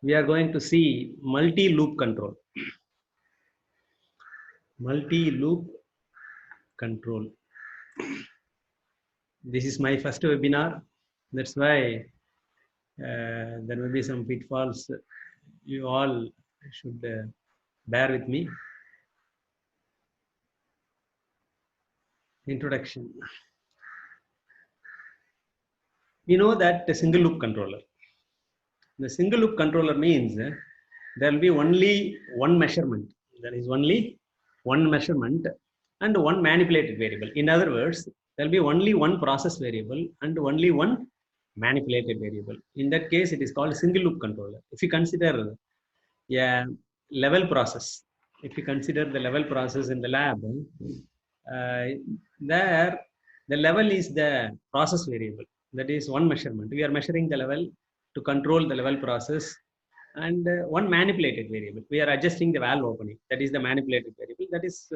we are going to see multi-loop control. Multi-loop control. This is my first webinar. That's why there may be some pitfalls. You all should bear with me. Introduction. We know that a single loop controller. The single loop controller means there will be only one measurement. There is only one measurement and one manipulated variable. In other words, there will be only one process variable and only one manipulated variable. In that case, it is called single loop controller. If you consider a level process, if you consider the level process in the lab, there the level is the process variable. That is one measurement. We are measuring the level to control the level process, and one manipulated variable. We are adjusting the valve opening. That is the manipulated variable. That is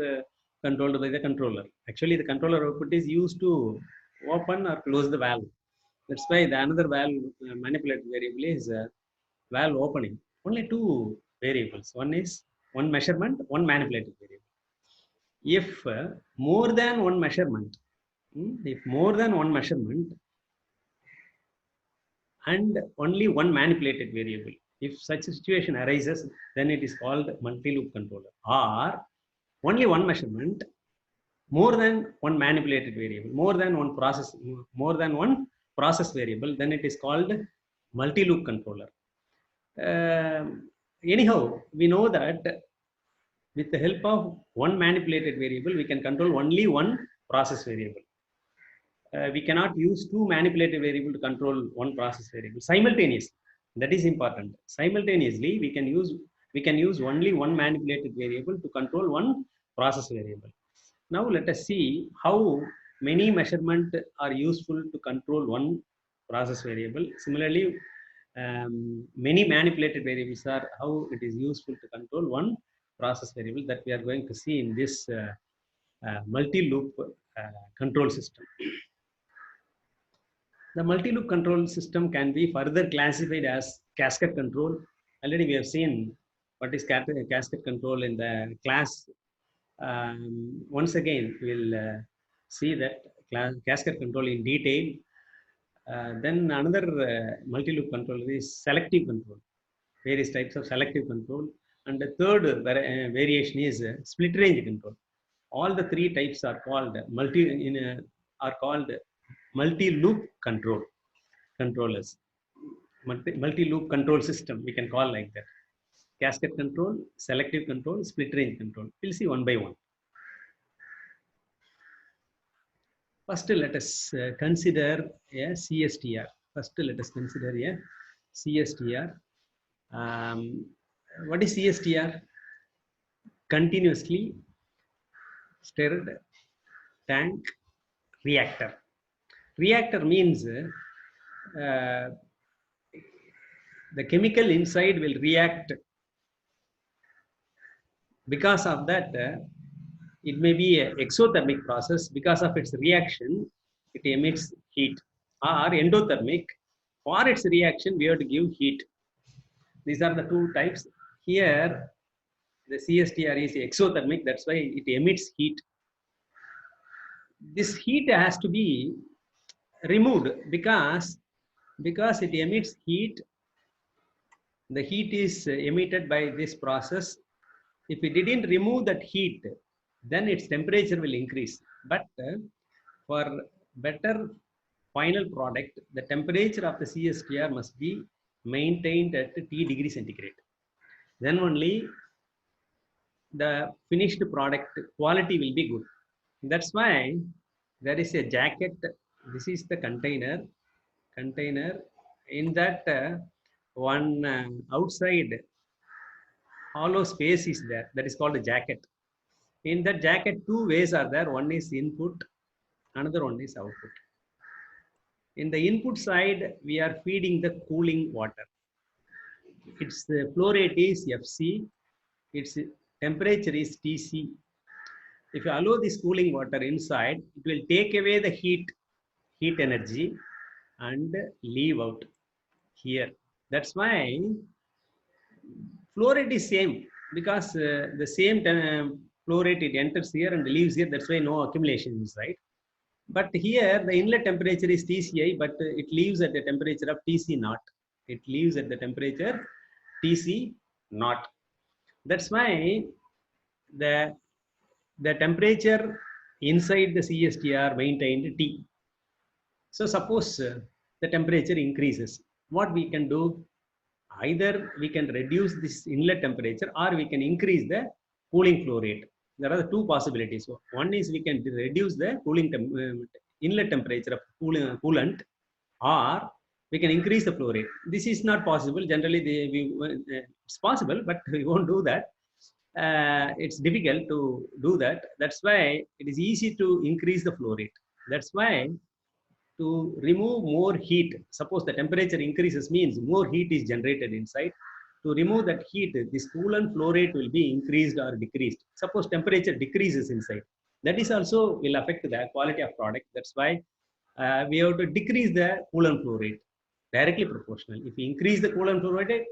controlled by the controller. Actually, the controller output is used to open or close the valve. That's why the another valve manipulated variable is valve opening. Only two variables. One is one measurement, one manipulated variable. If more than one measurement, if more than one measurement and only one manipulated variable, if such a situation arises, then it is called multi-loop controller. Or only one measurement, more than one manipulated variable, more than one process variable, then it is called multi-loop controller. Anyhow, we know that with the help of one manipulated variable, we can control only one process variable. We cannot use two manipulated variable to control one process variable simultaneously. That is important. Simultaneously, we can use only one manipulated variable to control one process variable. Now let us see how many measurements are useful to control one process variable. Similarly, many manipulated variables are how it is useful to control one process variable, that we are going to see in this multi-loop control system. The multi-loop control system can be further classified as cascade control. Already we have seen what is cascade control in the class. Once again, we'll see that cascade control in detail. Then another multi-loop control is selective control, various types of selective control. And the third variation is split range control. All the three types are called multi-loop controllers. Multi-loop control system, we can call like that. Cascade control, selective control, split range control. We'll see one by one. First, let us consider a CSTR. First, let us consider a CSTR. What is CSTR? Continuously stirred tank reactor. Reactor means the chemical inside will react. Because of that, it may be an exothermic process. Because of its reaction, it emits heat. Or endothermic, for its reaction, we have to give heat. These are the two types. Here, the CSTR is exothermic, that's why it emits heat. This heat has to be removed because it emits heat. The heat is emitted by this process. If we didn't remove that heat, then its temperature will increase. But for better final product, the temperature of the CSTR must be maintained at T degree centigrade. Then only the finished product quality will be good. That's why there is a jacket. This is the container. In that one outside hollow space is there. That is called a jacket. In that jacket, two ways are there. One is input, another one is output. In the input side, we are feeding the cooling water. Its flow rate is FC. Its temperature is TC. If you allow this cooling water inside, it will take away the heat energy and leave out here. That's why Flow rate is same because the same flow rate it enters here and leaves here. That's why no accumulation is right. But here the inlet temperature is TCI, but it leaves at the temperature of TC naught. It leaves at the temperature TC naught. That's why the temperature inside the CSTR maintained T. So suppose the temperature increases, what we can do? Either we can reduce this inlet temperature or we can increase the cooling flow rate. There are the two possibilities. So one is we can reduce the inlet temperature of coolant, or we can increase the flow rate. This is not possible. Generally, it's possible, but we won't do that. It's difficult to do that. That's why it is easy to increase the flow rate. That's why to remove more heat, suppose the temperature increases means more heat is generated inside. To remove that heat, this coolant flow rate will be increased or decreased. Suppose temperature decreases inside, that is also will affect the quality of product. That's why we have to decrease the coolant flow rate, directly proportional. If we increase the coolant flow rate,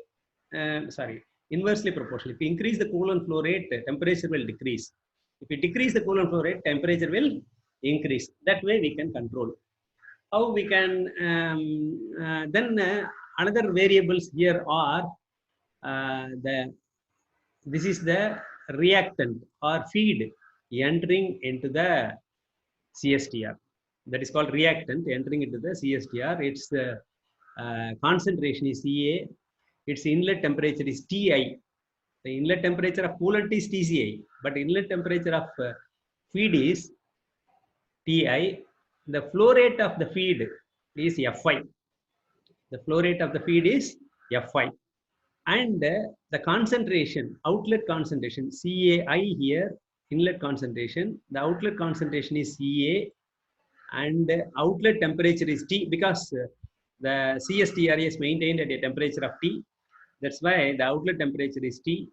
inversely proportional. If we increase the coolant flow rate, temperature will decrease. If we decrease the coolant flow rate, temperature will increase. That way we can control. How we can then another variables here are this is the reactant or feed entering into the CSTR. That is called reactant entering into the CSTR. Its concentration is CA. Its inlet temperature is TI. The inlet temperature of coolant is TCI, but inlet temperature of feed is TI. The flow rate of the feed is Fi. The flow rate of the feed is Fi. And the concentration, outlet concentration, CAI here, inlet concentration. The outlet concentration is CA, and outlet temperature is T, because the CSTR is maintained at a temperature of T. That's why the outlet temperature is T,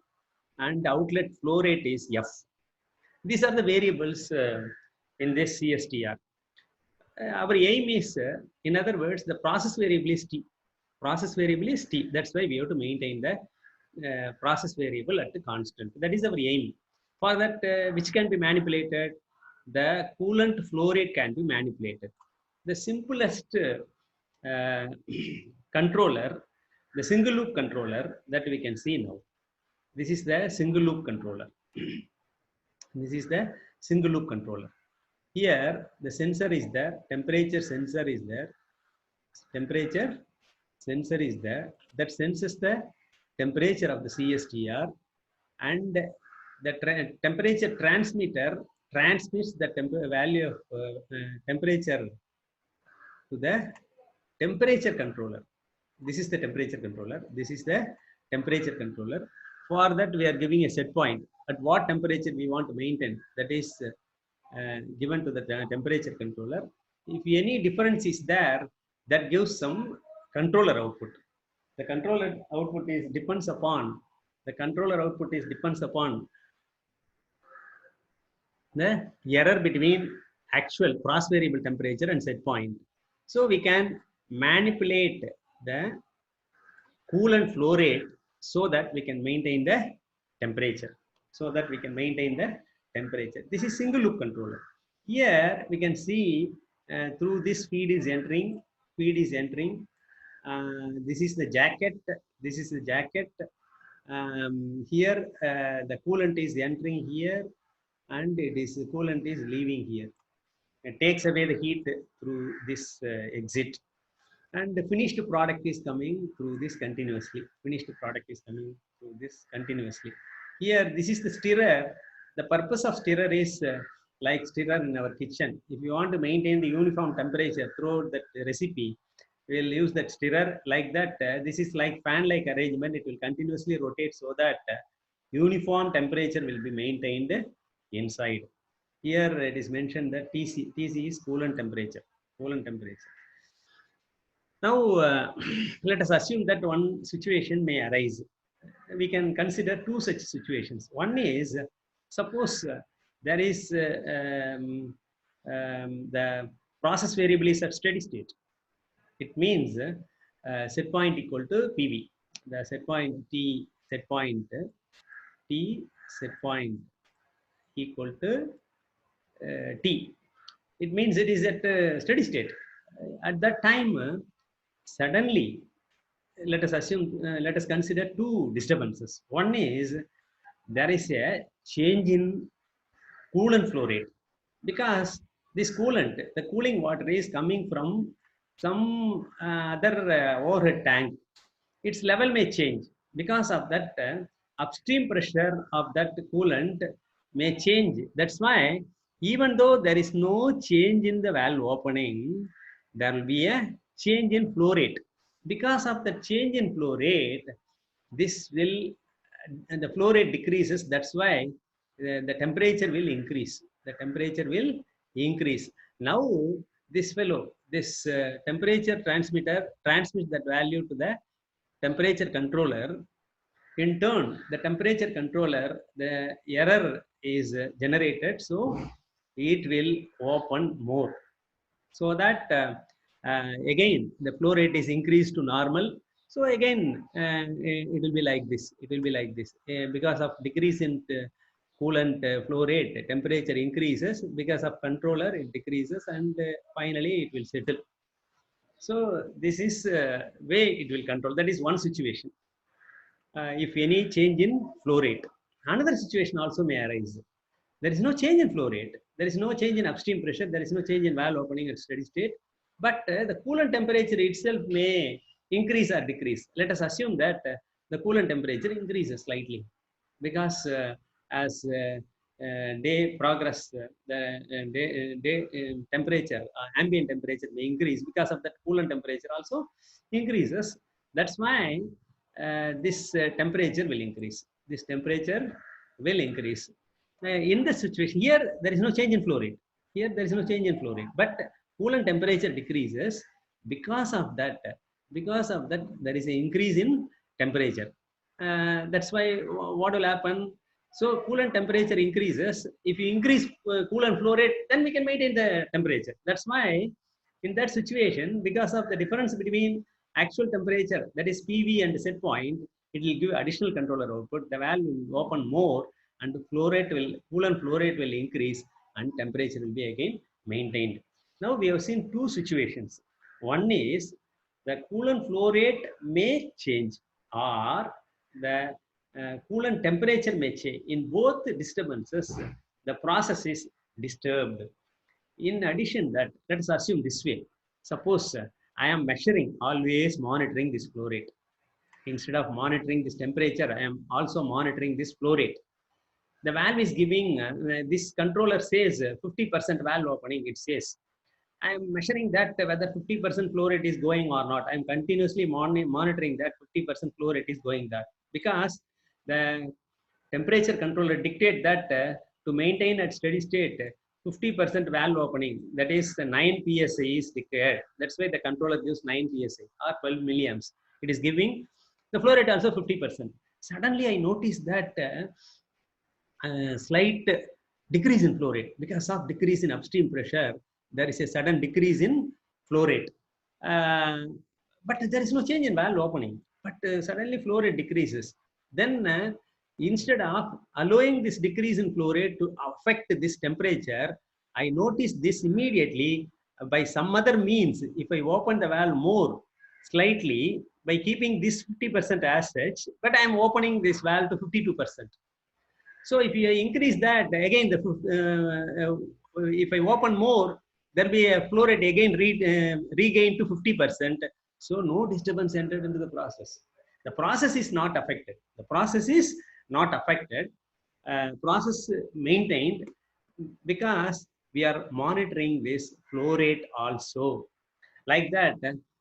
and the outlet flow rate is F. These are the variables in this CSTR. Our aim is, in other words, the process variable is T. Process variable is T. That's why we have to maintain the process variable at the constant. That is our aim. For that, which can be manipulated, the coolant flow rate can be manipulated. The simplest controller, the single loop controller that we can see now. This is the single loop controller. This is the single loop controller. Here, the sensor is there, temperature sensor is there, temperature sensor is there, that senses the temperature of the CSTR, and the temperature transmitter transmits the value of temperature to the temperature controller. This is the temperature controller. This is the temperature controller. For that, we are giving a set point at what temperature we want to maintain. That is given to the temperature controller. If any difference is there, that gives some controller output. The controller output depends upon the error between actual cross variable temperature and set point. So we can manipulate the coolant flow rate so that we can maintain the temperature. This is single loop controller. Here we can see through this feed is entering. This is the jacket. Here the coolant is entering here, and coolant is leaving here. It takes away the heat through this exit, and the finished product is coming through this continuously. Here, this is the stirrer. The purpose of stirrer is like stirrer in our kitchen. If you want to maintain the uniform temperature throughout that recipe, we will use that stirrer like that. This is like fan-like arrangement. It will continuously rotate so that uniform temperature will be maintained inside. Here it is mentioned that TC is coolant temperature. Now, let us assume that one situation may arise. We can consider two such situations. One is, suppose there is the process variable is at steady state. It means set point equal to PV. The set point T set point T set point equal to T. It means it is at steady state. At that time, suddenly, let us assume, let us consider two disturbances. One is there is a change in coolant flow rate because this coolant, the cooling water is coming from some other overhead tank. Its level may change. Because of that, upstream pressure of that coolant may change. That's why, even though there is no change in the valve opening, there will be a change in flow rate. Because of the change in flow rate, this will, and the flow rate decreases. That's why the temperature will increase. The temperature will increase. Now, this fellow, this temperature transmitter transmits that value to the temperature controller. In turn, the temperature controller, the error is generated, so it will open more. So that again, the flow rate is increased to normal. So again, it will be like this. It will be like this because of decrease in coolant flow rate, temperature increases. Because of controller, it decreases, and finally it will settle. So this is way it will control. That is one situation. If any change in flow rate. Another situation also may arise. There is no change in flow rate. There is no change in upstream pressure. There is no change in valve opening at steady state. But the coolant temperature itself may increase or decrease. Let us assume that the coolant temperature increases slightly because as day progress, the day temperature, ambient temperature may increase. Because of that, coolant temperature also increases. That's why this temperature will increase. This temperature will increase. In this situation, here there is no change in flow rate. Here there is no change in flow rate, but coolant temperature decreases. Because of that, there is an increase in temperature. That's why what will happen? So coolant temperature increases. If you increase coolant flow rate, then we can maintain the temperature. That's why in that situation, because of the difference between actual temperature, that is PV and set point, it will give additional controller output. The valve will open more, and the flow rate will, coolant flow rate will increase, and temperature will be again maintained. Now we have seen two situations. One is the coolant flow rate may change, or the coolant temperature may change. In both disturbances, the process is disturbed. In addition that, let us assume this way. Suppose I am measuring, always monitoring this flow rate. Instead of monitoring this temperature, I am also monitoring this flow rate. The valve is giving, this controller says 50% valve opening, it says. I am measuring that whether 50% flow rate is going or not. I am continuously monitoring that 50% flow rate is going that. Because the temperature controller dictate that to maintain at steady state, 50% valve opening, that is 9 psi is required. That's why the controller gives 9 psi or 12 milliamps. It is giving the flow rate also 50%. Suddenly I noticed that slight decrease in flow rate. Because of decrease in upstream pressure, there is a sudden decrease in flow rate. But there is no change in valve opening. But suddenly flow rate decreases. Then instead of allowing this decrease in flow rate to affect this temperature, I noticed this immediately by some other means. If I open the valve more slightly, by keeping this 50% as such, but I am opening this valve to 52%. So if you increase that, again, if I open more, there will be a flow rate again regained to 50%. So no disturbance entered into the process. The process is not affected. The process is not affected. Process maintained because we are monitoring this flow rate also. Like that,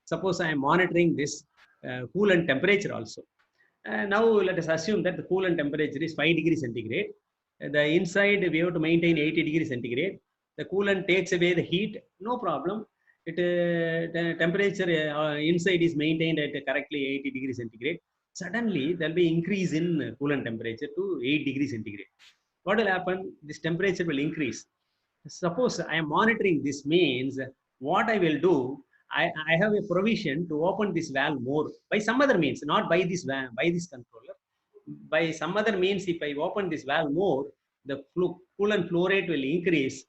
suppose I am monitoring this coolant temperature also. Now let us assume that the coolant temperature is 5 degrees centigrade. The inside we have to maintain 80 degrees centigrade. The coolant takes away the heat, no problem. The temperature inside is maintained at correctly 80 degrees centigrade. Suddenly there will be increase in coolant temperature to 8 degrees centigrade. What will happen? This temperature will increase. Suppose I am monitoring this, means what I will do, I have a provision to open this valve more by some other means, not by this valve, by this controller. by some other means, if I open this valve more, the coolant flow rate will increase,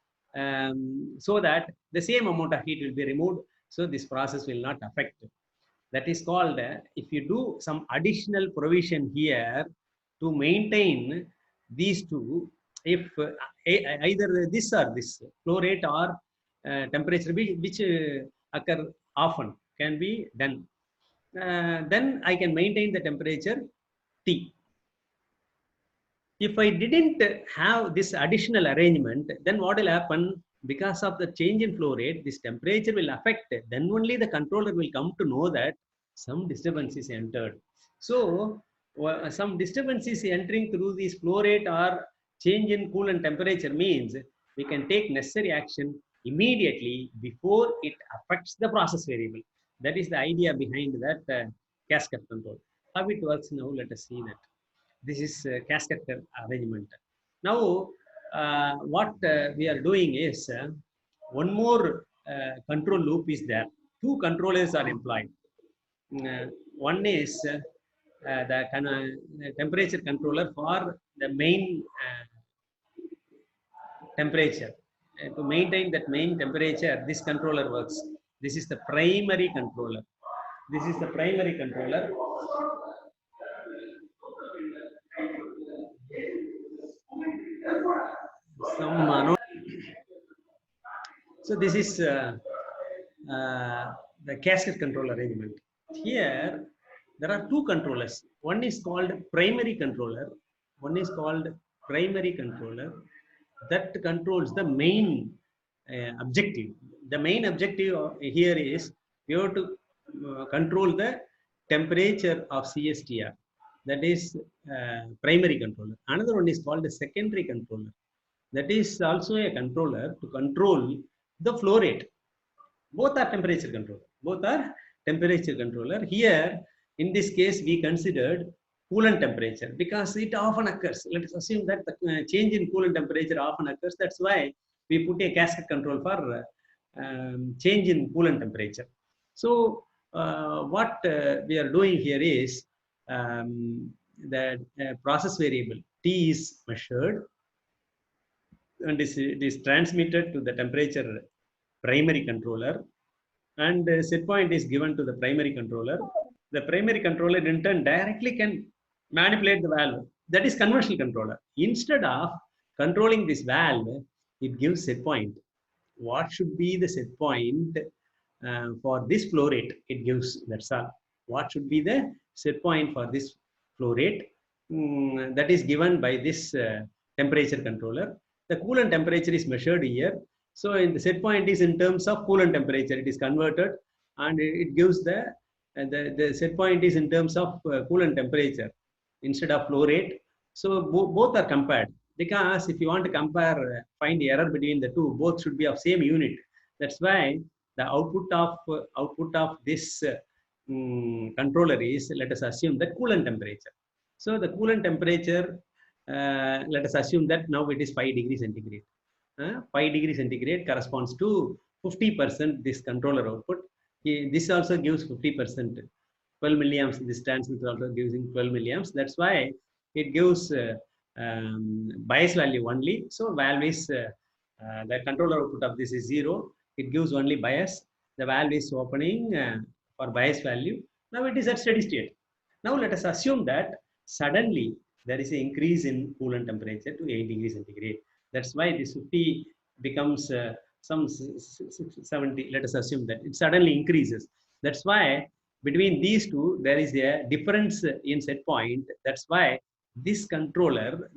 so that the same amount of heat will be removed. So this process will not affect. That is called, if you do some additional provision here to maintain these two, if either this or this flow rate or temperature, which occur often, can be done, then I can maintain the temperature T. If I didn't have this additional arrangement, then what will happen? Because of the change in flow rate, this temperature will affect. Then only the controller will come to know that some disturbance is entered. So some disturbance is entering through this flow rate or change in coolant temperature means we can take necessary action immediately before it affects the process variable. That is the idea behind that cascade control. How it works now, let us see that. This is cascade arrangement. Now, what we are doing is one more control loop is there. Two controllers are employed. One is the temperature controller for the main temperature. To maintain that main temperature, this controller works. This is the primary controller. This is the primary controller. So this is the cascade control arrangement. Here, there are two controllers. One is called primary controller. One is called primary controller that controls the main objective. The main objective here is we have to control the temperature of CSTR. That is primary controller. Another one is called the secondary controller. That is also a controller to control the flow rate. Both are temperature controller. Both are temperature controller. Here, in this case, we considered coolant temperature because it often occurs. Let us assume that the change in coolant temperature often occurs. That's why we put a cascade control for change in coolant temperature. So, what we are doing here is the process variable T is measured and it is transmitted to the temperature primary controller, and set point is given to the primary controller. The primary controller in turn directly can manipulate the valve. That is conventional controller. Instead of controlling this valve, it gives set point. What should be the set point for this flow rate? It gives, that's all. What should be the set point for this flow rate? That is given by this temperature controller. The coolant temperature is measured here. So in the set point is in terms of coolant temperature. It is converted and it gives the set point is in terms of coolant temperature instead of flow rate. So both are compared, because if you want to compare, find the error between the two, both should be of same unit. That's why the output of this controller is, let us assume, the coolant temperature. So the coolant temperature, let us assume that now it is 5 degrees centigrade. 5 degrees centigrade corresponds to 50% this controller output. This also gives 50%, 12 milliamps. This transmitter also gives 12 milliamps. That's why it gives bias value only. So valve is the controller output of this is 0. It gives only bias. The valve is opening for bias value. Now it is at steady state. Now let us assume that suddenly there is an increase in coolant temperature to 8 degrees centigrade. That's why this 50 becomes some 70. Let us assume that it suddenly increases. That's why between these two there is a difference in set point. That's why this controller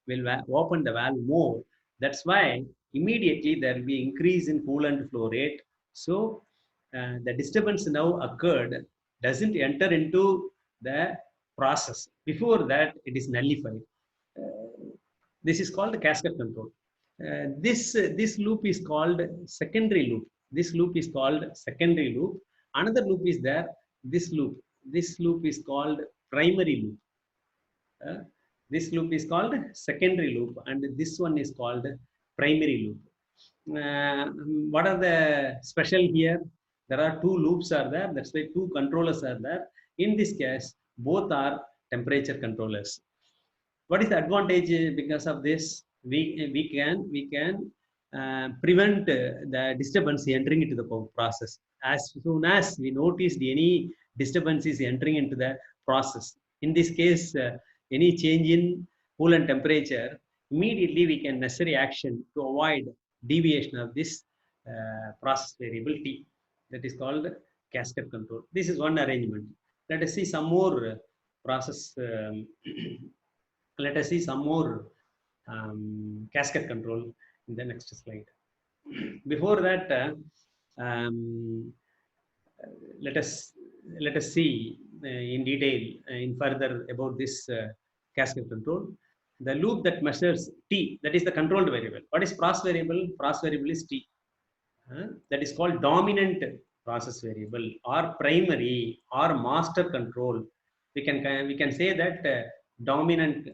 will open the valve more. That's why immediately there will be increase in coolant flow rate. So the disturbance now occurred doesn't enter into the process. Before that, it is nullified. This is called the cascade control. This loop is called secondary loop. This loop is called secondary loop. Another loop is there. This loop is called primary loop. This loop is called secondary loop, and this one is called primary loop. What are the special here? There are two loops are there. That's why two controllers are there. In this case, both are temperature controllers. What is the advantage because of this? We can prevent the disturbance entering into the process. As soon as we noticed any disturbance is entering into the process, in this case, any change in coolant temperature, immediately we can necessary action to avoid deviation of this process variable T. That is called cascade control. This is one arrangement. Let us see some more process. Let us see some more cascade control in the next slide. Before that, let us see in detail in further about this cascade control. The loop that measures T, that is the controlled variable. What is process variable? Process variable is T. That is called dominant process variable or primary or master control. We can say that dominant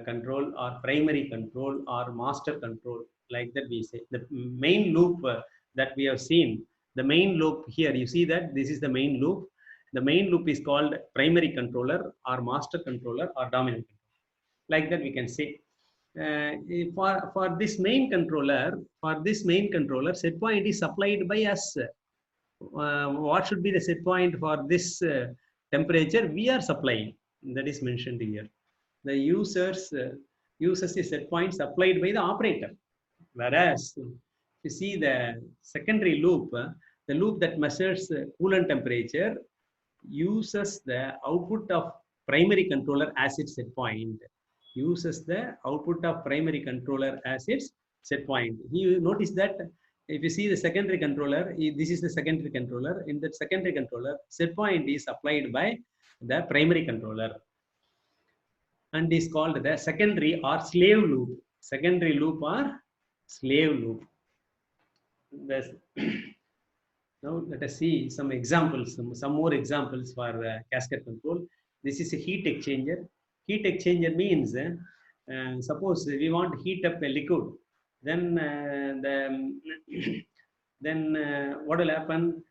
control or primary control or master control, like that we say. The main loop that we have seen, the main loop here, you see that this is the main loop. The main loop is called primary controller or master controller or dominant controller. Like that we can say. For this main controller, set point is supplied by us. What should be the set point for this temperature? We are supplying. That is mentioned here. The users uses a set point supplied by the operator. Whereas, if you see the secondary loop, the loop that measures coolant temperature uses the output of primary controller as its set point. Uses the output of primary controller as its set point. You notice that if you see the secondary controller, this is the secondary controller. In that secondary controller, set point is applied by the primary controller and is called the secondary or slave loop. Secondary loop or slave loop. Now let us see some examples, some more examples for cascade control. This is a heat exchanger. Heat exchanger means suppose we want to heat up a liquid, then what will happen?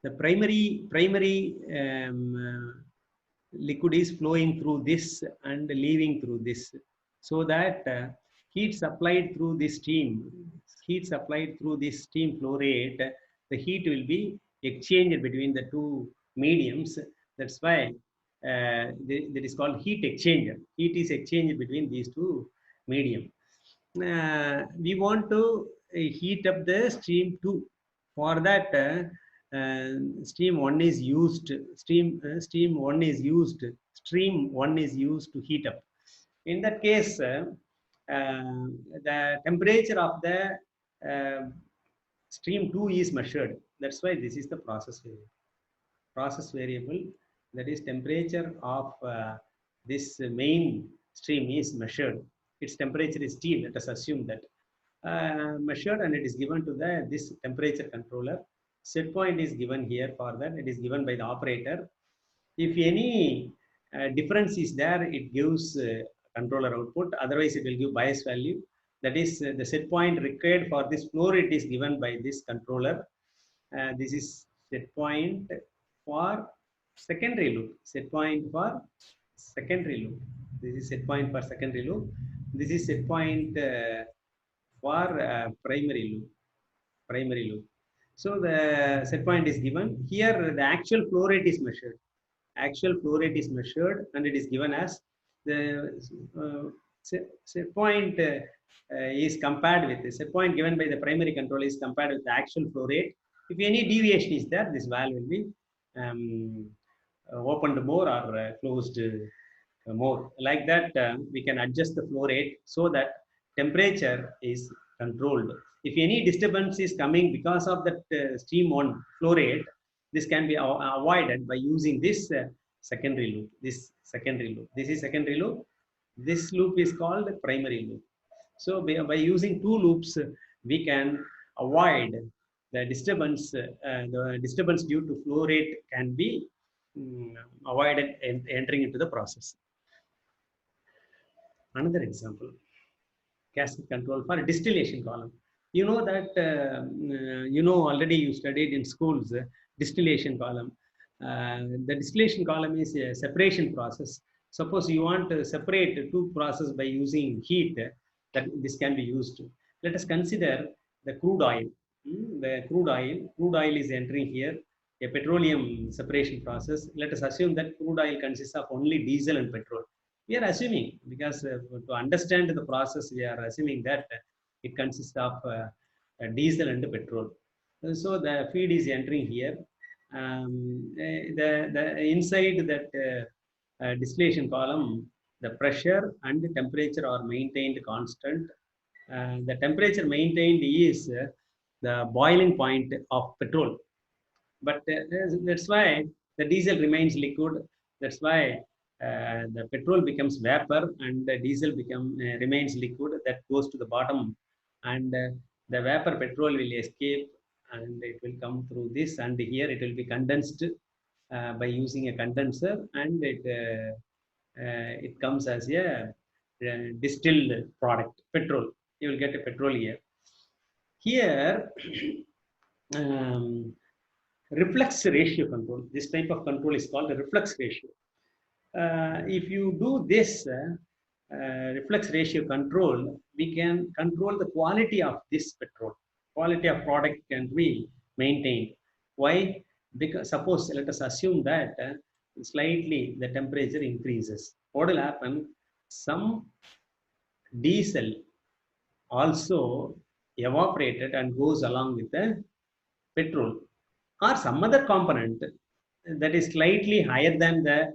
The primary liquid is flowing through this and leaving through this, so that heat supplied through this steam flow rate, the heat will be exchanged between the two mediums. That's why that is called heat exchanger. Heat is exchanged between these two medium. We want to heat up the stream 2. For that, stream 1 is used to heat up. In that case, the temperature of the stream 2 is measured. That's why this is the process variable. Process variable, that is temperature of this main stream is measured. Its temperature is T. Let us assume that measured, and it is given to this temperature controller. Set point is given here. For that, it is given by the operator. If any difference is there, it gives controller output. Otherwise, it will give bias value. That is the set point required for this flow rate is given by this controller. This is set point for secondary loop. Set point for secondary loop. This is set point for secondary loop. This is set point for primary loop. So the set point is given. Here the actual flow rate is measured. Actual flow rate is measured, and it is given as the set point is compared with the set point given by the primary controller is compared with the actual flow rate. If any deviation is there, this valve will be opened more or closed more. Like that, we can adjust the flow rate so that temperature is controlled. If any disturbance is coming because of that stream 1 flow rate, this can be avoided by using this secondary loop. This is secondary loop. This loop is called primary loop. So by using two loops, we can avoid the disturbance. The disturbance due to flow rate can be avoided entering into the process. Another example, cascade control for distillation column. You know that, already you studied in schools, distillation column. The distillation column is a separation process. Suppose you want to separate two processes by using heat, that this can be used. Let us consider the crude oil. The crude oil is entering here, a petroleum separation process. Let us assume that crude oil consists of only diesel and petrol. We are assuming, because to understand the process, we are assuming that it consists of diesel and petrol. So the feed is entering here. The inside that distillation column, the pressure and the temperature are maintained constant. The temperature maintained is the boiling point of petrol, but that's why the diesel remains liquid. That's why the petrol becomes vapor and the diesel remains liquid, that goes to the bottom, and the vapor petrol will escape and it will come through this, and here it will be condensed by using a condenser, and it comes as a distilled product, petrol. You will get a petrol here. Here, um, reflux ratio control. This type of control is called the reflux ratio. If you do this reflux ratio control, we can control the quality of this petrol. Quality of product can be maintained. Why? Because suppose, let us assume that slightly the temperature increases. What will happen? Some diesel also evaporated and goes along with the petrol, or some other component that is slightly higher than the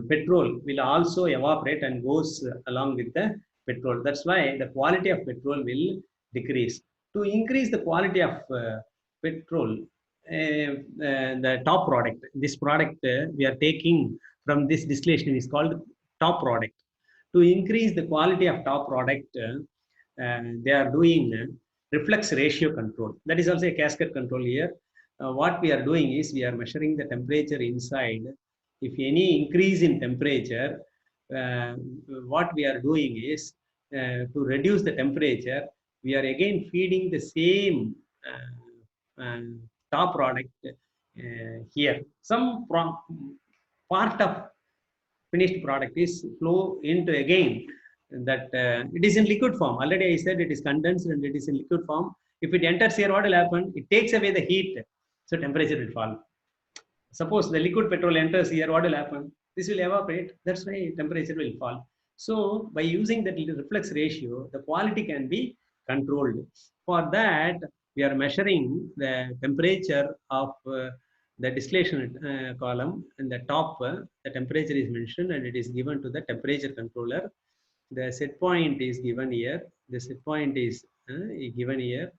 petrol will also evaporate and goes along with the petrol. That's why the quality of petrol will decrease. To increase the quality of petrol, the top product, this product we are taking from this distillation is called top product. To increase the quality of top product, they are doing reflux ratio control. That is also a cascade control here. What we are doing is we are measuring the temperature inside. If any increase in temperature, what we are doing is to reduce the temperature, we are again feeding the same top product here. Some part of finished product is flow into again that it is in liquid form. Already I said it is condensed and it is in liquid form. If it enters here, what will happen? It takes away the heat, so temperature will fall. Suppose the liquid petrol enters here, what will happen? This will evaporate. That's why temperature will fall. So by using that reflux ratio, the quality can be controlled. For that, we are measuring the temperature of the distillation column, and the top, the temperature is mentioned and it is given to the temperature controller. The set point is given here. The set point is given here.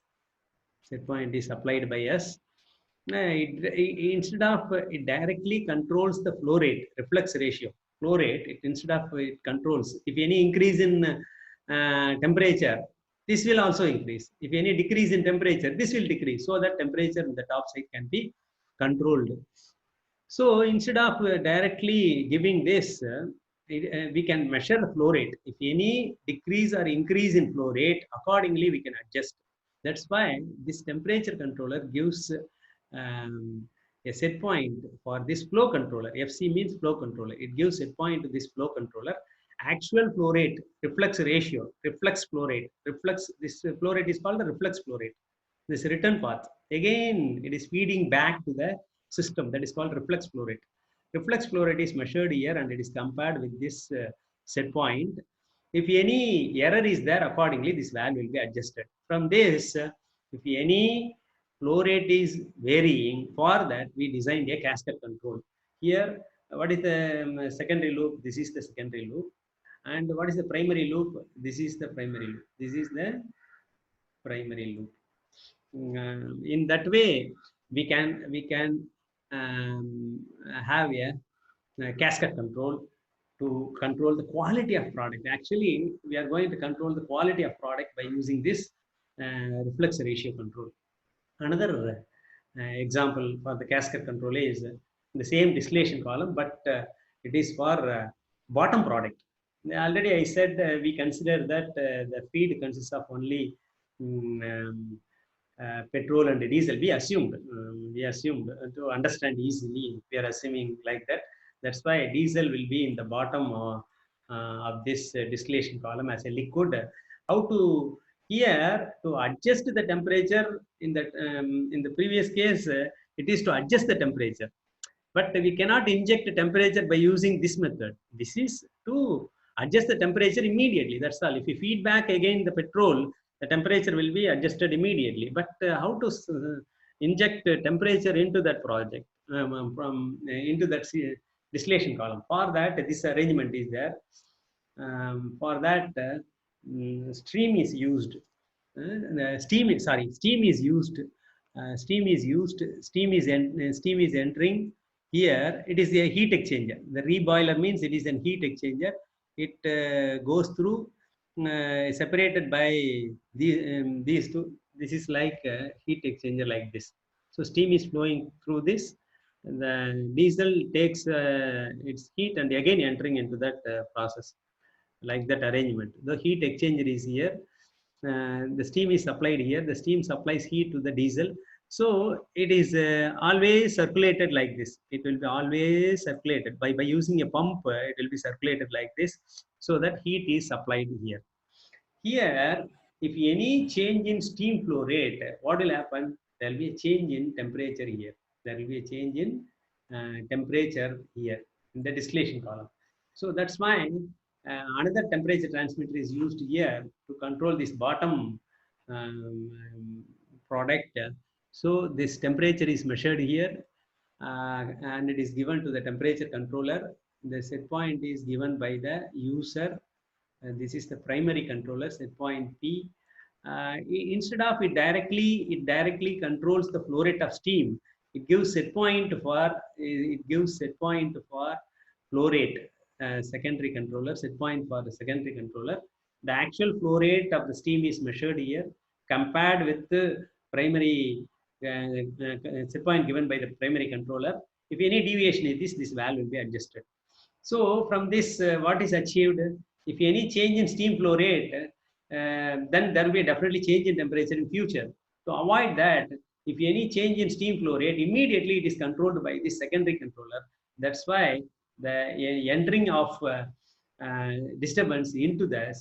Set point is applied by us. Instead of it directly controls the flow rate, reflux ratio, flow rate, instead of it controls. If any increase in temperature, this will also increase. If any decrease in temperature, this will decrease, so that temperature in the top side can be controlled. So instead of directly giving this, we can measure the flow rate. If any decrease or increase in flow rate, accordingly we can adjust. That's why this temperature controller gives a set point for this flow controller. FC means flow controller. It gives set point to this flow controller. Actual flow rate, reflux ratio, reflux flow rate, this flow rate is called the reflux flow rate. This return path, again it is feeding back to the system, that is called reflux flow rate. Reflux flow rate is measured here and it is compared with this set point. If any error is there, accordingly this value will be adjusted. From this, if any flow rate is varying, for that we designed a cascade control. Here, what is the secondary loop? This is the secondary loop. And what is the primary loop? This is the primary loop. This is the primary loop. In that way, we can have a cascade control to control the quality of product. Actually, we are going to control the quality of product by using this reflux ratio control. Another example for the cascade control is the same distillation column, but it is for bottom product. Already I said we consider that the feed consists of only petrol and diesel. We assumed to understand easily. We are assuming like that. That's why diesel will be in the bottom of this distillation column as a liquid. How to here to adjust the temperature in the previous case, it is to adjust the temperature, but we cannot inject temperature by using this method. This is to adjust the temperature immediately. That's all. If you feed back again the petrol, the temperature will be adjusted immediately. But how to inject temperature into that project from into that distillation column? For that, this arrangement is there. For that, stream is used. Steam is used. Steam is used. Steam is entering here. It is a heat exchanger. The reboiler means it is a heat exchanger. It goes through separated by these two. This is like a heat exchanger like this. So steam is flowing through this. The diesel takes its heat and again entering into that process, like that arrangement. The heat exchanger is here. The steam is supplied here. The steam supplies heat to the diesel. So it is always circulated like this. It will be always circulated by using a pump. It will be circulated like this, so that heat is supplied here. Here, if any change in steam flow rate, what will happen? There will be a change in temperature here. There will be a change in temperature here in the distillation column. So that's why another temperature transmitter is used here to control this bottom product. So this temperature is measured here and it is given to the temperature controller. The set point is given by the user. This is the primary controller, set point P. Instead of it directly controls the flow rate of steam. It gives set point for flow rate. Secondary controller, set point for the secondary controller. The actual flow rate of the steam is measured here, compared with the primary set point given by the primary controller. If any deviation is this value will be adjusted. So from this, what is achieved? If any change in steam flow rate, then there will be definitely change in temperature in future. To avoid that, if any change in steam flow rate, immediately it is controlled by the secondary controller. That's why the entering of disturbance into the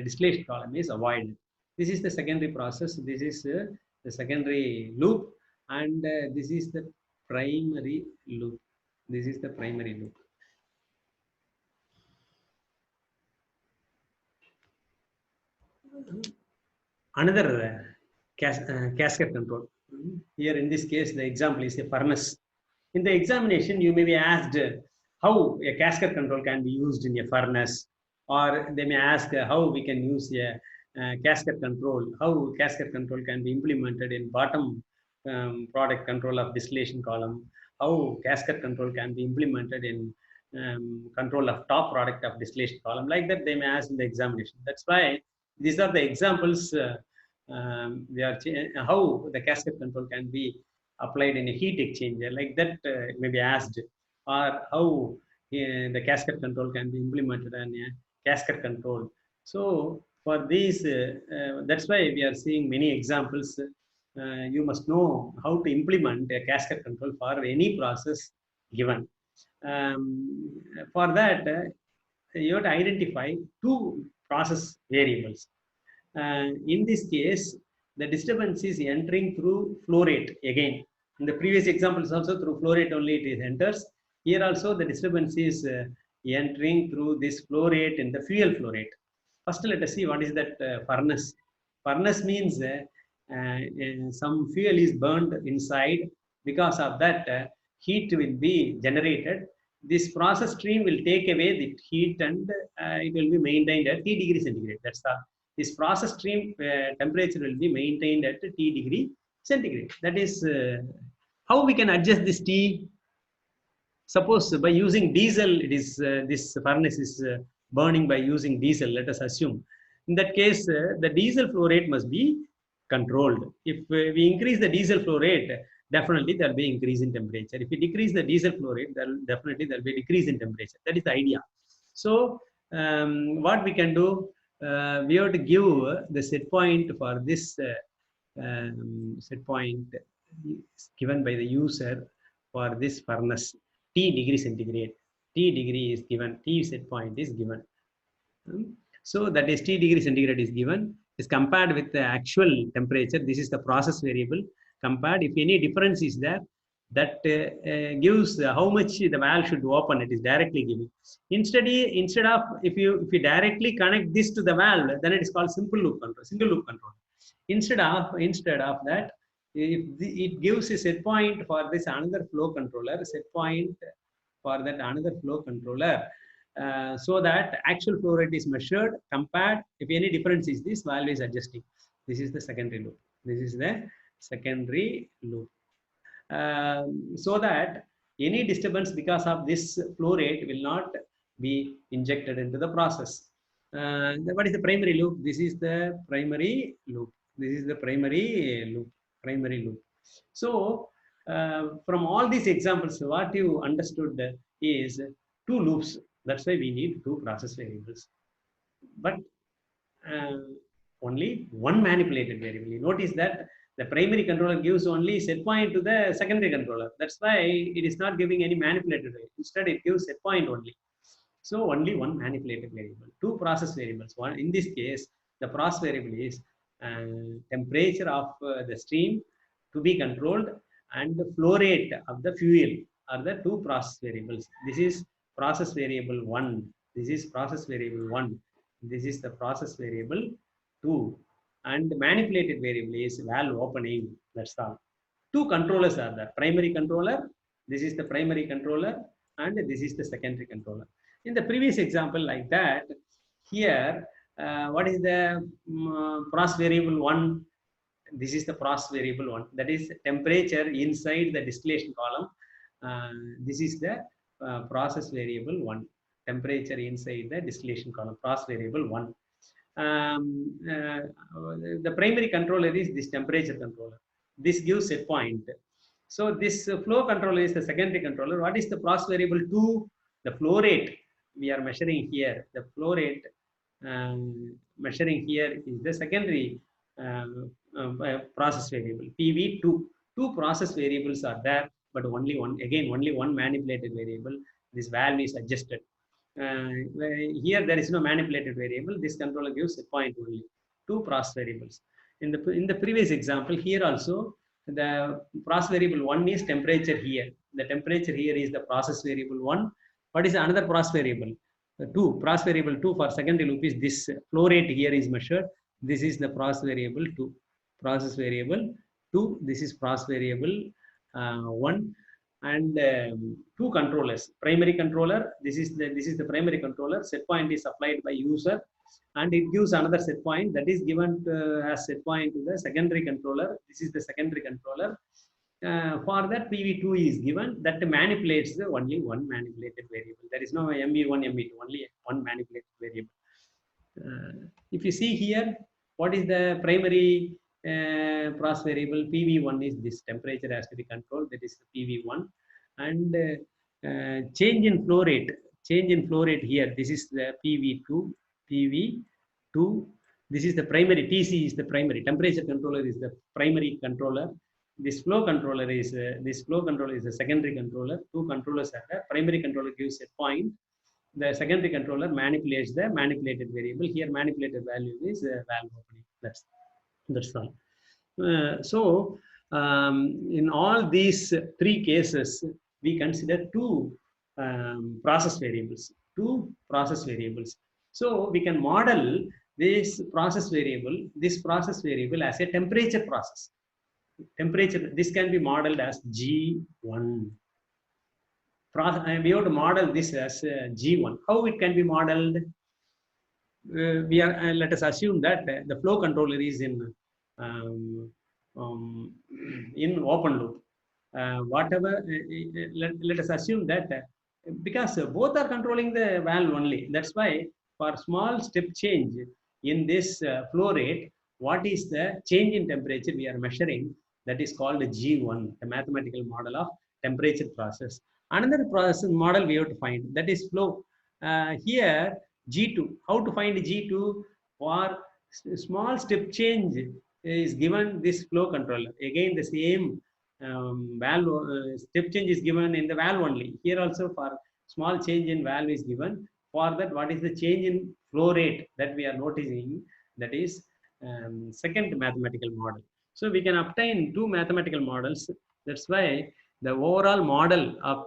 distillation column is avoided. This is the secondary process. This is the secondary loop, and this is the primary loop. This is the primary loop. Another casket control. Here in this case, the example is a furnace. In the examination, you may be asked how a casket control can be used in a furnace, or they may ask how we can use a casket control, how casket control can be implemented in bottom product control of distillation column, how casket control can be implemented in control of top product of distillation column. Like that, they may ask in the examination. That's why these are the examples. How the casket control can be applied in a heat exchanger, like that may be asked, or how the casket control can be implemented in a casket control. So for these, that's why we are seeing many examples. You must know how to implement a casket control for any process given. For that, you have to identify two process variables. In this case, the disturbance is entering through flow rate again. In the previous examples also through flow rate only it enters. Here also the disturbance is entering through this flow rate and the fuel flow rate. First let us see what is that furnace. Furnace means some fuel is burned inside. Because of that, heat will be generated. This process stream will take away the heat and it will be maintained at T degree centigrade. That's all. This process stream temperature will be maintained at T degree centigrade. That is how we can adjust this T. Suppose by using diesel, it is this furnace is burning by using diesel. Let us assume. In that case, the diesel flow rate must be controlled. If we increase the diesel flow rate, definitely there will be increase in temperature. If we decrease the diesel flow rate, definitely there will be decrease in temperature. That is the idea. So what we can do, we have to give the set point for this set point is given by the user for this furnace T degree centigrade. T degree is given, T set point is given. So that is T degree centigrade is given, is compared with the actual temperature. This is the process variable. Compared, if any difference is there, that gives how much the valve should open. It is directly giving. Instead of if you directly connect this to the valve, then it is called simple loop control, single loop control. Instead of that, if it gives a set point for this another flow controller, set point for that another flow controller, so that actual flow rate is measured, compared. If any difference is, this value is adjusting. This is the secondary loop. This is the secondary loop. So that any disturbance because of this flow rate will not be injected into the process. What is the primary loop? This is the primary loop. This is the primary loop. Primary loop. So from all these examples, what you understood is two loops. That's why we need two process variables. But only one manipulated variable. You notice that the primary controller gives only set point to the secondary controller. That's why it is not giving any manipulated variable. Instead, it gives set point only. So only one manipulated variable, two process variables. One in this case, the process variable is temperature of the stream to be controlled and the flow rate of the fuel are the two process variables. This is process variable 1. This is process variable 1. This is the process variable 2. And the manipulated variable is valve opening. That's all. Two controllers are there. Primary controller. This is the primary controller, and this is the secondary controller. In the previous example, like that, here, what is the process variable 1? This is the process variable 1. That is temperature inside the distillation column. This is the process variable 1. Temperature inside the distillation column. Process variable 1. The primary controller is this temperature controller. This gives set point. So this flow controller is the secondary controller. What is the process variable 2? The flow rate we are measuring here. The flow rate measuring here is the secondary process variable PV2. Two process variables are there, but only one. Again, only one manipulated variable. This value is adjusted. Here there is no manipulated variable. This controller gives a point only. Two process variables. In the previous example, here also the process variable 1 is temperature here. The temperature here is the process variable 1. What is another process variable? 2. Process variable 2 for secondary loop is this flow rate here is measured. This is the process variable 2. Process variable 2. This is process variable 1. And two controllers. Primary controller. This is the primary controller. Set point is applied by user, and it gives another set point that is given as set point to the secondary controller. This is the secondary controller. For that, PV2 is given that manipulates the only one manipulated variable. There is no MV1, MV2, only one manipulated variable. If you see here, what is the primary process variable? PV1 is this. Temperature has to be controlled. That is the PV1. And change in flow rate. Change in flow rate here. This is the PV2. PV2. This is the primary. TC is the primary. Temperature controller is the primary controller. This flow controller is the secondary controller. Two controllers are there. Primary controller gives a point. The secondary controller manipulates the manipulated variable. Here, manipulated value is valve opening. That's all. So, in all these three cases, we consider two process variables. Two process variables. So we can model this process variable as a temperature process. Temperature. This can be modeled as G1. We have to model this as G1. How it can be modeled? Let us assume that the flow controller is in open loop. Let us assume that because both are controlling the valve only. That's why for small step change in this flow rate, what is the change in temperature we are measuring? That is called G1, the mathematical model of temperature process. Another process model we have to find, that is flow. Here G2. How to find G2? For small step change is given this flow controller. Again, the same valve step change is given in the valve only. Here also for small change in valve is given. For that, what is the change in flow rate that we are noticing? That is second mathematical model. So we can obtain two mathematical models. That's why the overall model of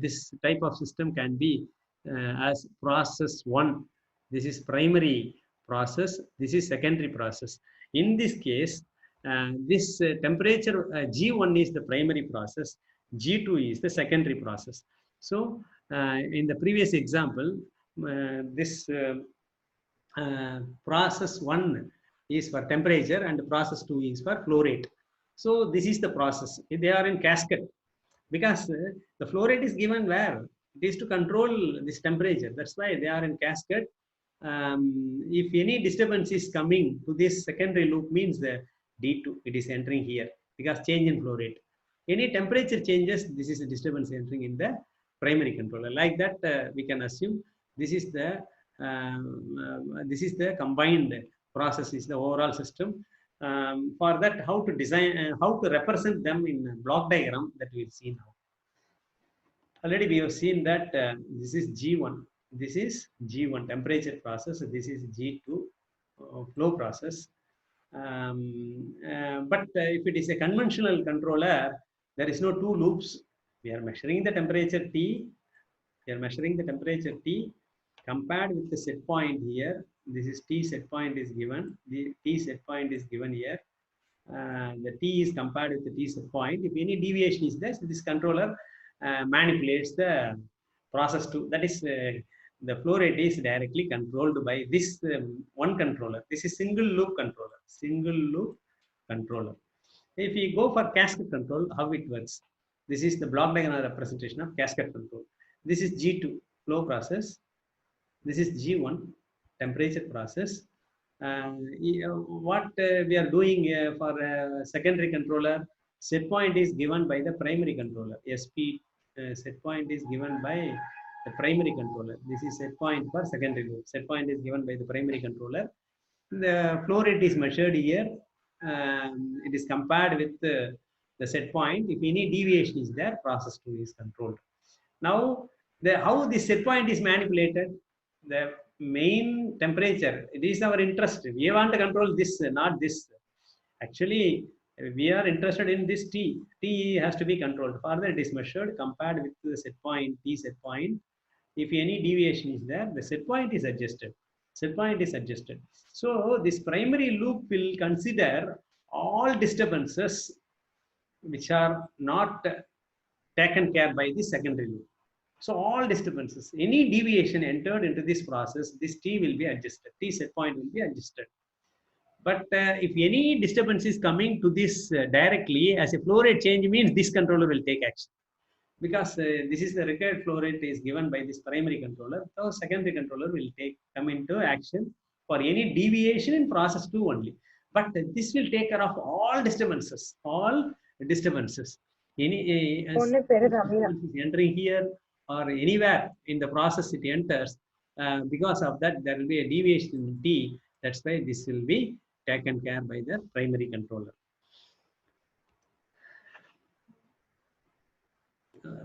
this type of system can be as process one. This is primary process. This is secondary process. In this case, this temperature G1 is the primary process. G2 is the secondary process. So in the previous example, this process 1 is for temperature and process 2 is for flow rate. So this is the process. They are in cascade because the flow rate is given where? It is to control this temperature. That's why they are in cascade. If any disturbance is coming to this secondary loop means the D2, it is entering here because change in flow rate. Any temperature changes, this is a disturbance entering in the primary controller. Like that, we can assume this is the combined process, is the overall system. For that, how to design, how to represent them in a block diagram that we'll see now. Already we have seen that this is G1, this is G1 temperature process, this is G2 flow process. But if it is a conventional controller, there is no two loops. We are measuring the temperature T. We are measuring the temperature T compared with the set point here. This is T set point is given. The T set point is given here. The T is compared with the T set point. If any deviation is there, so this controller manipulates the process to, that is the flow rate is directly controlled by this one controller. This is single loop controller. Single loop controller. If we go for cascade control, how it works? This is the block diagram representation of cascade control. This is G2 flow process. This is G1 temperature process. What we are doing for secondary controller, set point is given by the primary controller. SP set point is given by the primary controller. This is set point for secondary loop. Set point is given by the primary controller. The flow rate is measured here. It is compared with the set point. If any deviation is there, process 2 is controlled. Now, how the set point is manipulated, the main temperature, it is our interest. We want to control this, not this. Actually, we are interested in this T. T has to be controlled. Further, it is measured, compared with the set point, T set point. If any deviation is there, the set point is adjusted. Set point is adjusted. So this primary loop will consider all disturbances which are not taken care by the secondary loop. So all disturbances, any deviation entered into this process, this T will be adjusted. T set point will be adjusted. But if any disturbance is coming to this directly as a flow rate change means this controller will take action. Because this is the required flow rate is given by this primary controller, so secondary controller will come into action for any deviation in process 2 only. But this will take care of all disturbances, Any entering here or anywhere in the process it enters, because of that there will be a deviation in T. That's why this will be taken care by the primary controller.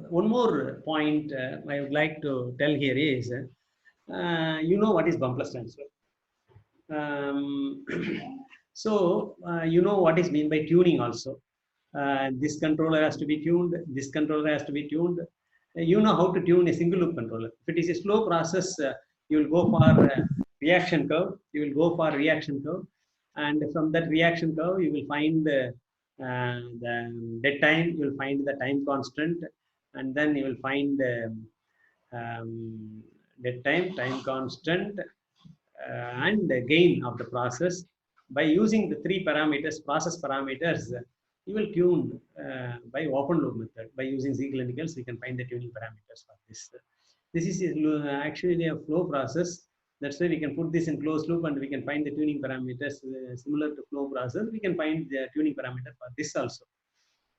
One more point I would like to tell here is, you know what is bumpless transfer. So you know what is mean by tuning also. This controller has to be tuned. This controller has to be tuned. You know how to tune a single loop controller. If it is a slow process, you will go for reaction curve. You will go for reaction curve, and from that reaction curve, you will find the dead time. You will find the time constant, and then you will find dead time, time constant, and the gain of the process. By using the 3 parameters, process parameters, you will tune by open loop method. By using Z-clinicals, we can find the tuning parameters for this. This is actually a flow process. That's why we can put this in closed loop and we can find the tuning parameters similar to flow process. We can find the tuning parameter for this also.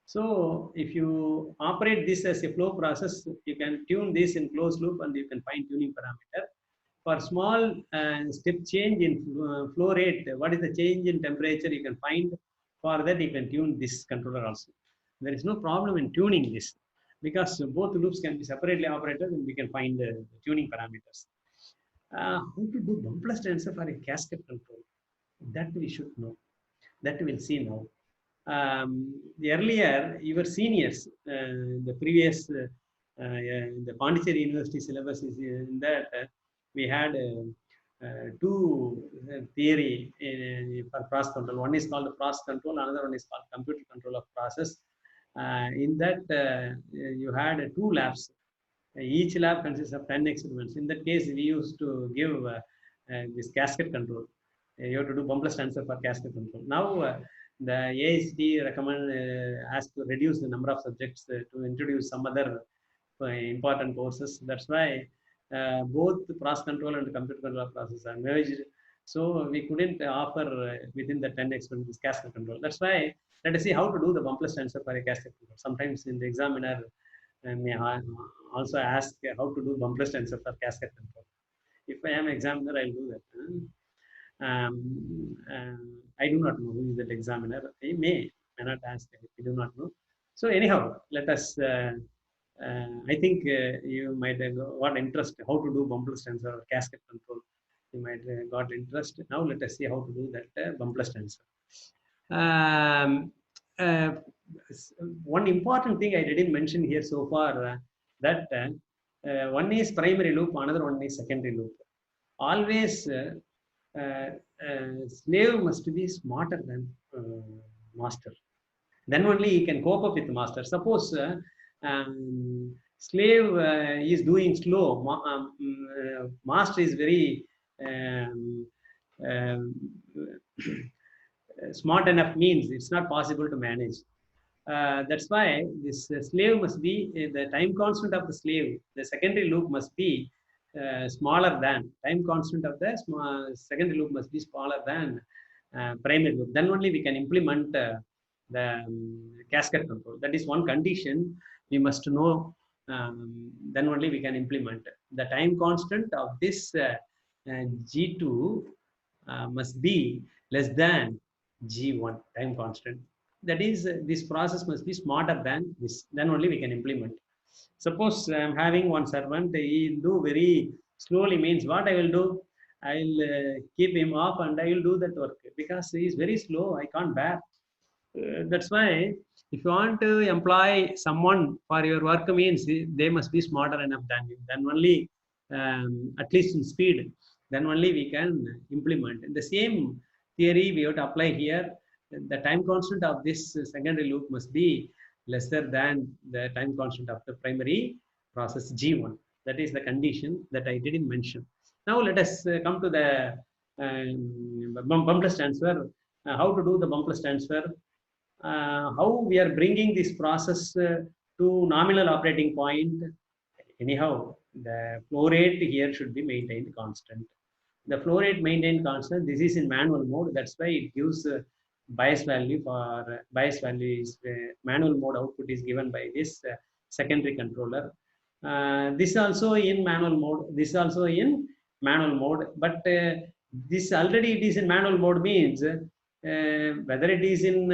So if you operate this as a flow process, you can tune this in closed loop and you can find tuning parameter. for small step change in flow rate, what is the change in temperature you can find. For that, you can tune this controller also. There is no problem in tuning this because both loops can be separately operated and we can find the tuning parameters. How to do bumpless tensor for a cascade control? That we should know. That we'll see now. Earlier, your seniors, the previous, the Pondicherry University syllabus is in that we had two theory for process control. One is called the process control, another one is called computer control of process. In that, you had two labs. Each lab consists of 10 experiments. In that case, we used to give this cascade control. You have to do bumpless tensor for cascade control. Now, the AICTE recommend has to reduce the number of subjects to introduce some other important courses. That's why both the process control and the computer control process are merged. So we couldn't offer within the 10 experiments cascade control. That's why let us see how to do the bumpless tensor for a cascade control. Sometimes in the examiner may also ask how to do bumpless tensor for cascade control. If I am examiner, I'll do that. I do not know who is that examiner. I may not ask if you do not know. So anyhow, let us. I think you might have got interest how to do bumpless tensor or cascade control. You might have got interest. Now let us see how to do that bumpless tensor. One important thing I didn't mention here so far that one is primary loop, another one is secondary loop. Always slave must be smarter than master. Then only he can cope up with master. Suppose slave is doing slow, master is very smart enough, means it's not possible to manage. That's why this slave must be the time constant of the slave. The secondary loop must be smaller than time constant of the secondary loop must be smaller than primary loop. Then only we can implement the cascade control. That is one condition we must know. Then only we can implement the time constant of this G2 must be less than G1 time constant. That is, this process must be smarter than this. Then only we can implement. Suppose I am having one servant, he will do very slowly, means what I will do? I will keep him off and I will do that work because he is very slow. I can't bear. That's why if you want to employ someone for your work, means they must be smarter enough than you. Then only, at least in speed, then only we can implement. And the same theory we have to apply here. The time constant of this secondary loop must be lesser than the time constant of the primary process G1. That is the condition that I didn't mention. Now let us come to the bumpless transfer. How to do the bumpless transfer? How we are bringing this process to nominal operating point. Anyhow, the flow rate here should be maintained constant. The flow rate maintained constant. This is in manual mode. That's why it gives bias value. For bias value is manual mode output is given by this secondary controller. This also in manual mode. This also in manual mode. But this already it is in manual mode, means whether it is in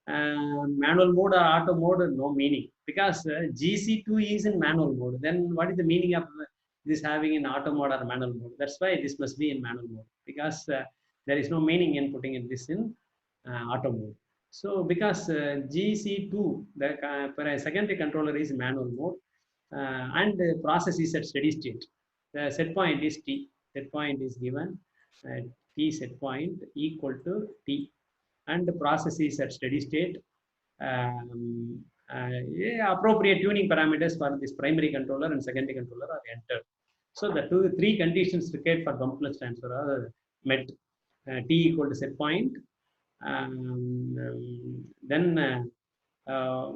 manual mode or auto mode, no meaning, because GC2 is in manual mode. Then what is the meaning of this having in auto mode or manual mode? That's why this must be in manual mode, because there is no meaning in putting in this in auto mode. So because GC2, the secondary controller is manual mode, and the process is at steady state. The set point is T. Set point is given T set point equal to T, and the process is at steady state. Appropriate tuning parameters for this primary controller and secondary controller are entered. So the three conditions required for bumpless transfer are met. T equal to set point, then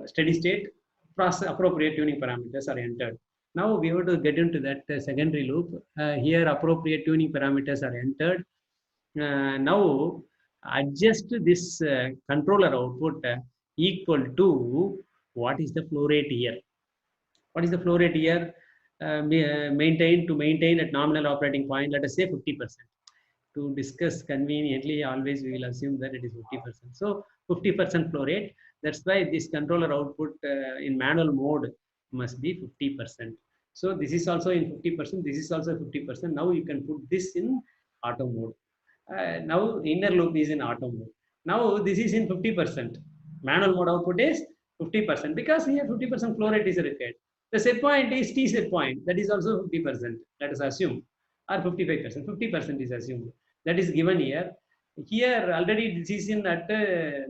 steady state, process appropriate tuning parameters are entered. Now we have to get into that secondary loop. Here appropriate tuning parameters are entered. Now adjust this controller output equal to what is the flow rate here. What is the flow rate here? maintain at nominal operating point, let us say 50%. To discuss conveniently, always we will assume that it is 50%. So 50% flow rate. That's why this controller output in manual mode must be 50%. So this is also in 50%. This is also 50%. Now you can put this in auto mode. Now inner loop is in auto mode. Now this is in 50%. Manual mode output is 50% because here 50% flow rate is required. The set point is T set point. That is also 50%. Let us assume, or 55%. 50% is assumed. That is given here. Here already this is in at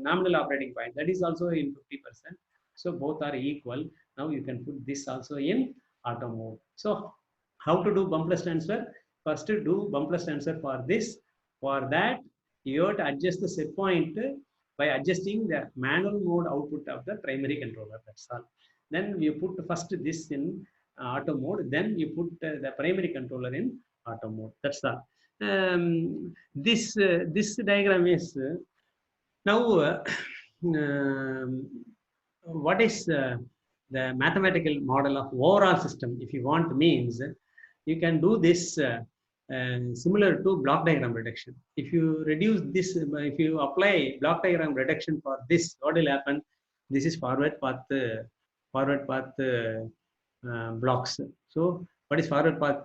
nominal operating point. That is also in 50%. So both are equal. Now you can put this also in auto mode. So how to do bumpless transfer? First do bumpless transfer for this. For that, you have to adjust the set point by adjusting the manual mode output of the primary controller. That's all. Then you put first this in auto mode. Then you put the primary controller in auto mode. That's all. This diagram is now what is the mathematical model of overall system. If you want, means you can do this similar to block diagram reduction. If you reduce this, if you apply block diagram reduction for this, what will happen? This is forward path blocks. So what is forward path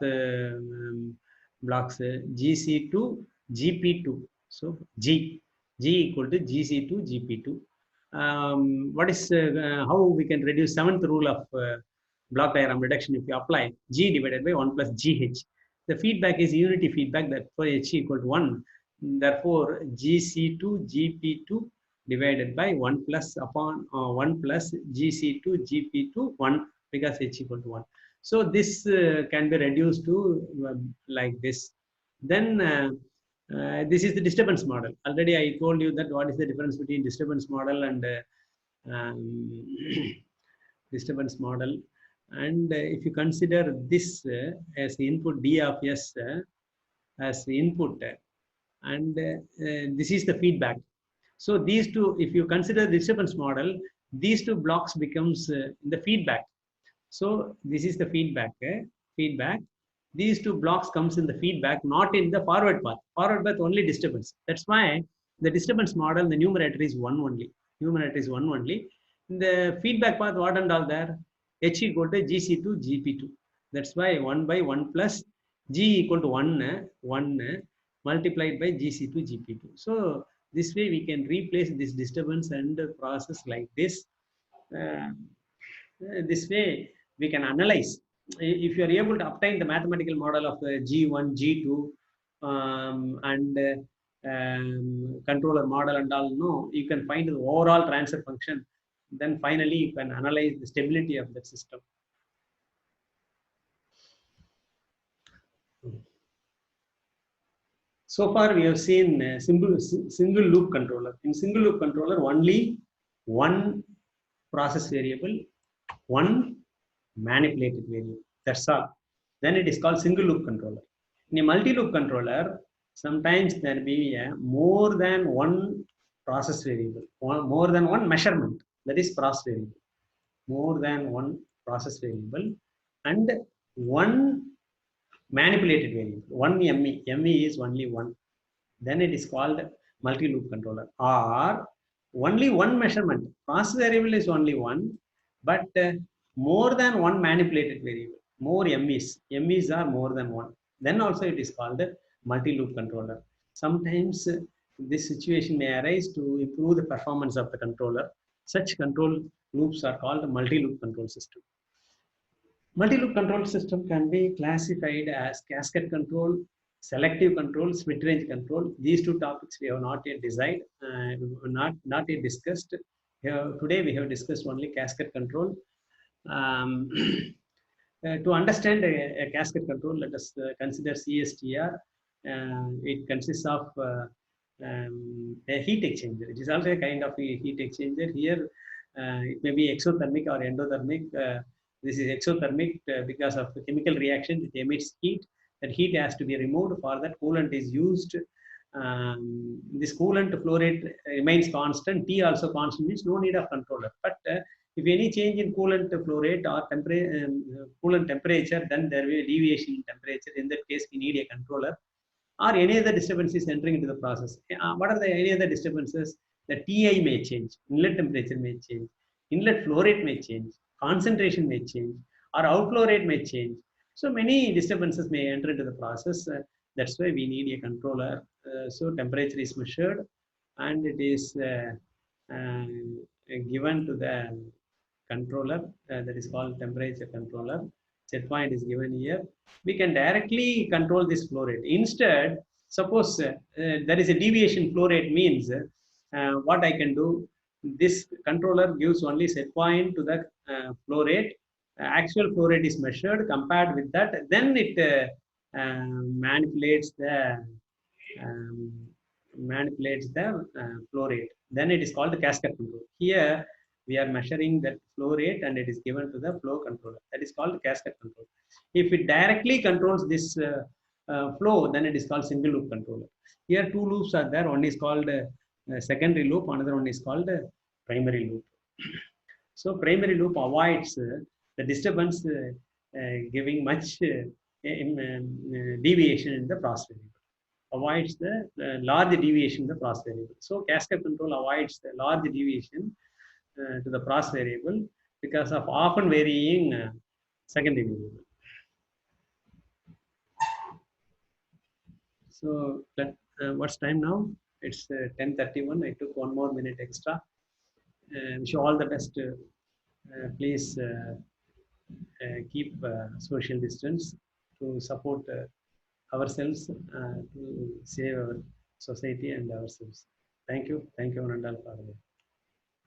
blocks? GC to GP2. So G equal to GC to GP2. What is how we can reduce seventh rule of block diagram reduction? If you apply G divided by 1 plus GH, the feedback is unity feedback, that for H equal to 1. Therefore, GC to GP2 divided by 1 plus upon 1 plus GC to GP2 1, because H equal to 1. So this can be reduced to like this. Then this is the disturbance model. Already I told you that what is the difference between disturbance model and disturbance model. And if you consider this as the input D of S as the input, and this is the feedback. So these two, if you consider the disturbance model, these two blocks becomes the feedback. So this is the feedback. Feedback. These two blocks comes in the feedback, not in the forward path. Forward path only disturbance. That's why the disturbance model, the numerator is 1 only. Numerator is 1 only. In the feedback path, what and all there? H equal to GC to GP2. That's why 1 by 1 plus G equal to 1 multiplied by GC to GP2. So this way we can replace this disturbance and process like this. This way we can analyze. If you are able to obtain the mathematical model of G1, G2, and controller model and all, no, you can find the overall transfer function. Then finally you can analyze the stability of the system. So far we have seen single loop controller. In single loop controller, only one process variable, one manipulated variable. That's all. Then it is called single loop controller. In a multi-loop controller, sometimes there may be more than one process variable, more than one measurement. That is process variable. More than one process variable and one manipulated variable. One ME. ME is only one. Then it is called multi-loop controller. Or only one measurement. Process variable is only one, but more than one manipulated variable. More MEs. MEs are more than one. Then also it is called multi-loop controller. Sometimes this situation may arise to improve the performance of the controller. Such control loops are called multi-loop control system. Multi-loop control system can be classified as cascade control, selective control, split range control. These two topics we have not yet decided, not yet discussed. Today we have discussed only cascade control. To understand a cascade control, let us consider CSTR. It consists of a heat exchanger. It is also a kind of a heat exchanger. Here it may be exothermic or endothermic. This is exothermic because of the chemical reaction. It emits heat. That heat has to be removed. For that, coolant is used. This coolant flow rate remains constant. T also constant, means no need of controller. But If any change in coolant flow rate or coolant temperature, then there will be a deviation in temperature. In that case, we need a controller, or any other disturbance is entering into the process. What are the any other disturbances? The TI may change, inlet temperature may change, inlet flow rate may change, concentration may change, or outflow rate may change. So many disturbances may enter into the process. That's why we need a controller. So temperature is measured, and it is given to the controller, that is called temperature controller. Set point is given here. We can directly control this flow rate. Instead, suppose there is a deviation flow rate means, what I can do, this controller gives only set point to the flow rate. Actual flow rate is measured, compared with that, then it manipulates the um, flow rate. Then it is called the cascade control. Here we are measuring that flow rate and it is given to the flow controller. That is called cascade control. If it directly controls this flow, then it is called single loop controller. Here two loops are there. One is called secondary loop, another one is called primary loop. So primary loop avoids the disturbance giving much deviation in the process variable. Avoids the large deviation in the process variable. So cascade control avoids the large deviation to the process variable because of often varying secondary variable. So what's time now? It's 10:31. I took 1 more minute extra. Wish you all the best. Please keep social distance to support ourselves, to save our society and ourselves. Thank you. Thank you, Anandal.